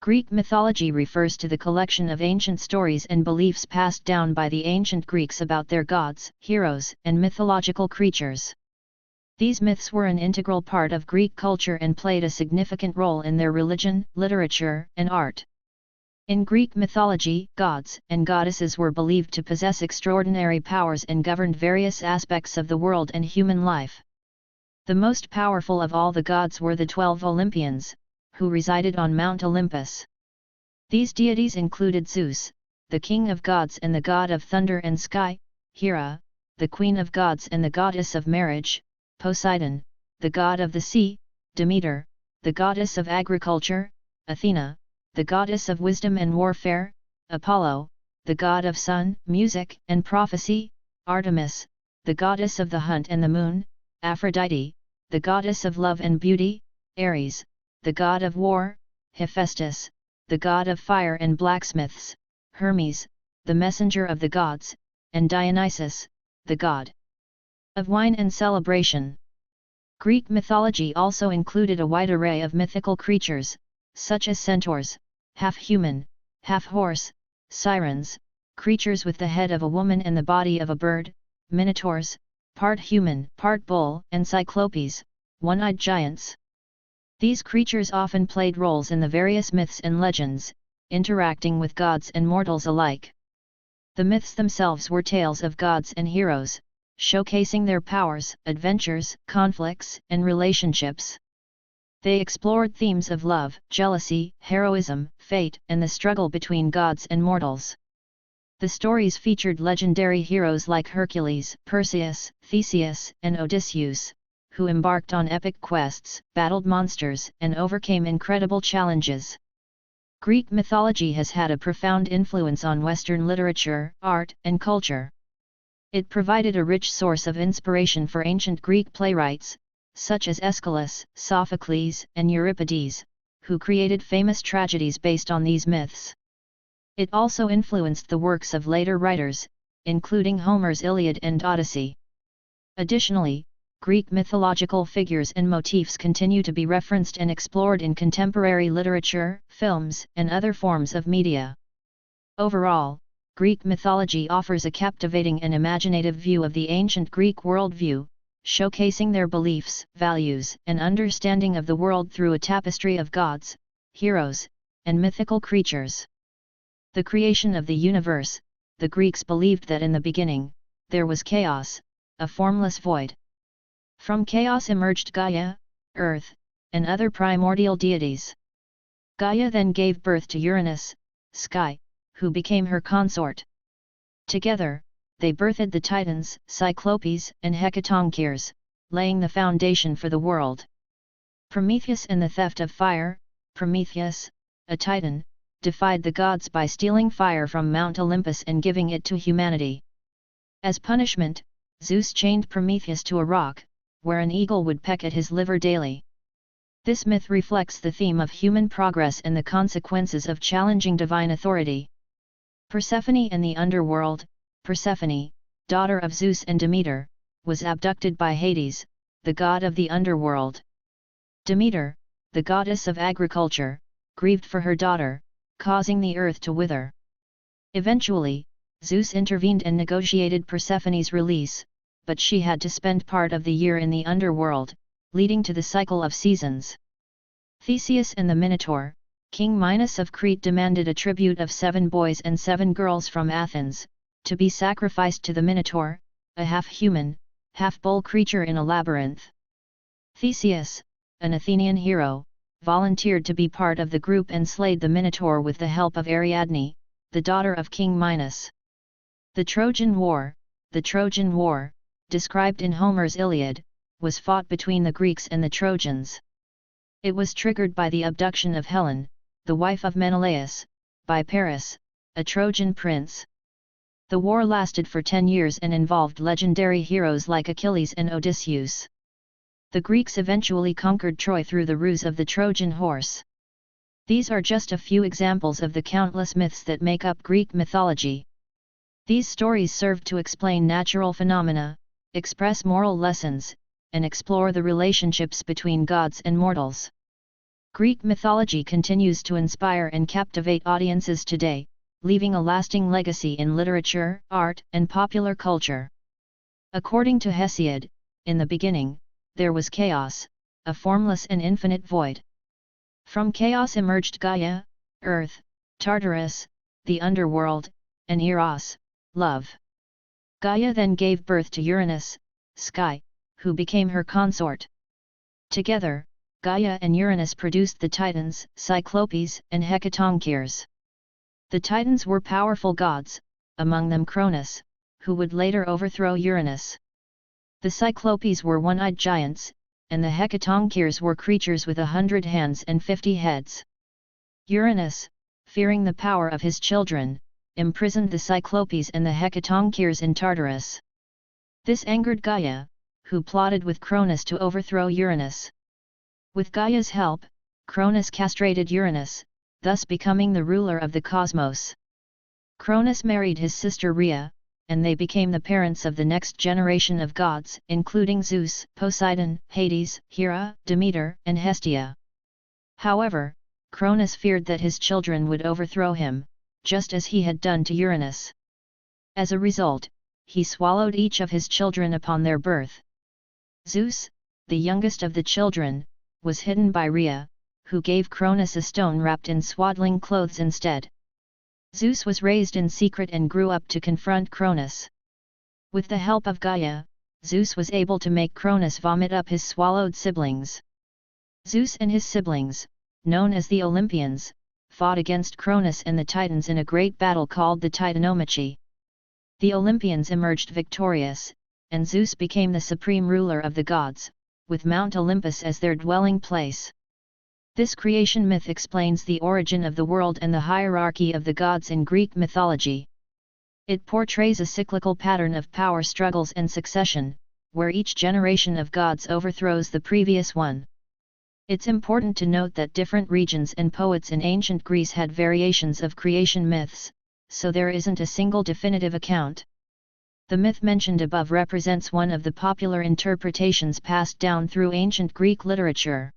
Greek mythology refers to the collection of ancient stories and beliefs passed down by the ancient Greeks about their gods, heroes, and mythological creatures. These myths were an integral part of Greek culture and played a significant role in their religion, literature, and art. In Greek mythology, gods and goddesses were believed to possess extraordinary powers and governed various aspects of the world and human life. The most powerful of all the gods were the 12 Olympians, who resided on Mount Olympus. These deities included Zeus, the king of gods and the god of thunder and sky; Hera, the queen of gods and the goddess of marriage; Poseidon, the god of the sea; Demeter, the goddess of agriculture; Athena, the goddess of wisdom and warfare; Apollo, the god of sun, music, and prophecy; Artemis, the goddess of the hunt and the moon; Aphrodite, the goddess of love and beauty; Ares, the god of war; Hephaestus, the god of fire and blacksmiths; Hermes, the messenger of the gods; and Dionysus, the god of wine and celebration. Greek mythology also included a wide array of mythical creatures, such as centaurs, half-human, half-horse; sirens, creatures with the head of a woman and the body of a bird; minotaurs, part human, part bull; and cyclopes, one-eyed giants. These creatures often played roles in the various myths and legends, interacting with gods and mortals alike. The myths themselves were tales of gods and heroes, showcasing their powers, adventures, conflicts, and relationships. They explored themes of love, jealousy, heroism, fate, and the struggle between gods and mortals. The stories featured legendary heroes like Hercules, Perseus, Theseus, and Odysseus, who embarked on epic quests, battled monsters, and overcame incredible challenges. Greek mythology has had a profound influence on Western literature, art, and culture. It provided a rich source of inspiration for ancient Greek playwrights, such as Aeschylus, Sophocles, and Euripides, who created famous tragedies based on these myths. It also influenced the works of later writers, including Homer's Iliad and Odyssey. Additionally, Greek mythological figures and motifs continue to be referenced and explored in contemporary literature, films, and other forms of media. Overall, Greek mythology offers a captivating and imaginative view of the ancient Greek worldview, showcasing their beliefs, values, and understanding of the world through a tapestry of gods, heroes, and mythical creatures. The creation of the universe. The Greeks believed that in the beginning, there was chaos, a formless void. From chaos emerged Gaia, Earth, and other primordial deities. Gaia then gave birth to Uranus, Sky, who became her consort. Together, they birthed the Titans, Cyclopes, and Hecatoncheires, laying the foundation for the world. Prometheus and the theft of fire. Prometheus, a Titan, defied the gods by stealing fire from Mount Olympus and giving it to humanity. As punishment, Zeus chained Prometheus to a rock, where an eagle would peck at his liver daily. This myth reflects the theme of human progress and the consequences of challenging divine authority. Persephone and the underworld. Persephone, daughter of Zeus and Demeter, was abducted by Hades, the god of the underworld. Demeter, the goddess of agriculture, grieved for her daughter, causing the earth to wither. Eventually, Zeus intervened and negotiated Persephone's release, but she had to spend part of the year in the underworld, leading to the cycle of seasons. Theseus and the Minotaur. King Minos of Crete demanded a tribute of 7 boys and 7 girls from Athens, to be sacrificed to the Minotaur, a half-human, half-bull creature in a labyrinth. Theseus, an Athenian hero, volunteered to be part of the group and slayed the Minotaur with the help of Ariadne, the daughter of King Minos. The Trojan War. The Trojan War, described in Homer's Iliad, was fought between the Greeks and the Trojans. It was triggered by the abduction of Helen, the wife of Menelaus, by Paris, a Trojan prince. The war lasted for 10 years and involved legendary heroes like Achilles and Odysseus. The Greeks eventually conquered Troy through the ruse of the Trojan horse. These are just a few examples of the countless myths that make up Greek mythology. These stories served to explain natural phenomena, express moral lessons, and explore the relationships between gods and mortals. Greek mythology continues to inspire and captivate audiences today, leaving a lasting legacy in literature, art, and popular culture. According to Hesiod, in the beginning, there was chaos, a formless and infinite void. From chaos emerged Gaia, earth, Tartarus, the underworld, and Eros, love. Gaia then gave birth to Uranus, sky, who became her consort. Together, Gaia and Uranus produced the Titans, Cyclopes, and Hecatoncheires. The Titans were powerful gods, among them Cronus, who would later overthrow Uranus. The Cyclopes were one-eyed giants, and the Hecatoncheires were creatures with 100 hands and 50 heads. Uranus, fearing the power of his children, imprisoned the Cyclopes and the Hecatoncheires in Tartarus. This angered Gaia, who plotted with Cronus to overthrow Uranus. With Gaia's help, Cronus castrated Uranus, thus becoming the ruler of the cosmos. Cronus married his sister Rhea, and they became the parents of the next generation of gods, including Zeus, Poseidon, Hades, Hera, Demeter, and Hestia. However, Cronus feared that his children would overthrow him, just as he had done to Uranus. As a result, he swallowed each of his children upon their birth. Zeus, the youngest of the children, was hidden by Rhea, who gave Cronus a stone wrapped in swaddling clothes instead. Zeus was raised in secret and grew up to confront Cronus. With the help of Gaia, Zeus was able to make Cronus vomit up his swallowed siblings. Zeus and his siblings, known as the Olympians, fought against Cronus and the Titans in a great battle called the Titanomachy. The Olympians emerged victorious, and Zeus became the supreme ruler of the gods, with Mount Olympus as their dwelling place. This creation myth explains the origin of the world and the hierarchy of the gods in Greek mythology. It portrays a cyclical pattern of power struggles and succession, where each generation of gods overthrows the previous one. It's important to note that different regions and poets in ancient Greece had variations of creation myths, so there isn't a single definitive account. The myth mentioned above represents one of the popular interpretations passed down through ancient Greek literature.